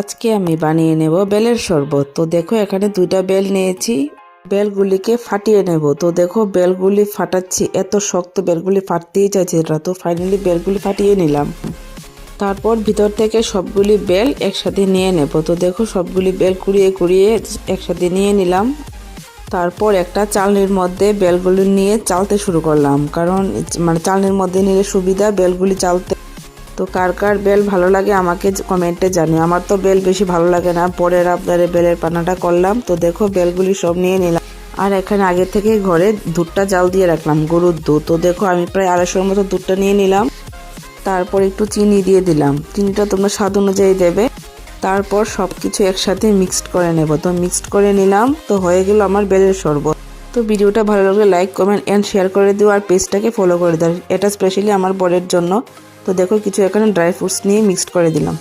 আজকে আমি বানিয়ে নেব বেলের শরবত। তো দেখো এখানে দুইটা বেল নিয়েছি, বেলগুলিকে ফাটিয়ে নেব। তো দেখো বেলগুলি ফাটাচ্ছি, এত শক্ত বেলগুলি ফাটতেই চাইছে না। তো ফাইনালি বেলগুলি ফাটিয়ে নিলাম। তারপর ভিতর থেকে সবগুলি বেল একসাথে নিয়ে নেব। তো দেখো সবগুলি বেল কুড়িয়ে কুড়িয়ে একসাথে নিয়ে নিলাম। তারপর একটা চালনির মধ্যে বেলগুলি নিয়ে চালতে শুরু করলাম, কারণ চালনির মধ্যে নিলে সুবিধা বেলগুলি চালতে। তো কার কার বেল ভালো লাগে আমাকে কমেন্টে জানিও। আমার তো বেল বেশি ভালো লাগে না, পরের আপনারে বেলের পানাটা করলাম। তো দেখো বেলগুলি সব নিয়ে নিলাম। আর এখানে আগে থেকে ঘরে দুধটা জাল দিয়ে রাখলাম, গরুর দুধ। তো দেখো আমি প্রায় 250 মতো দুধটা নিয়ে নিলাম। তারপর একটু চিনি দিয়ে দিলাম, চিনিটা তোমরা স্বাদ অনুযায়ী দেবে। তারপর সব কিছু একসাথে মিক্সড করে নেব। তো মিক্সড করে নিলাম, তো হয়ে গেল আমার বেলের শরবত। তো ভিডিওটা ভালো লাগলে লাইক কমেন্ট অ্যান্ড শেয়ার করে দিও, আর পেজটাকে ফলো করে দাও। এটা স্পেশালি আমার বরের জন্য। তো দেখো কিছু এখানে ড্রাই ফ্রুটস নিয়ে মিক্সড করে দিলাম।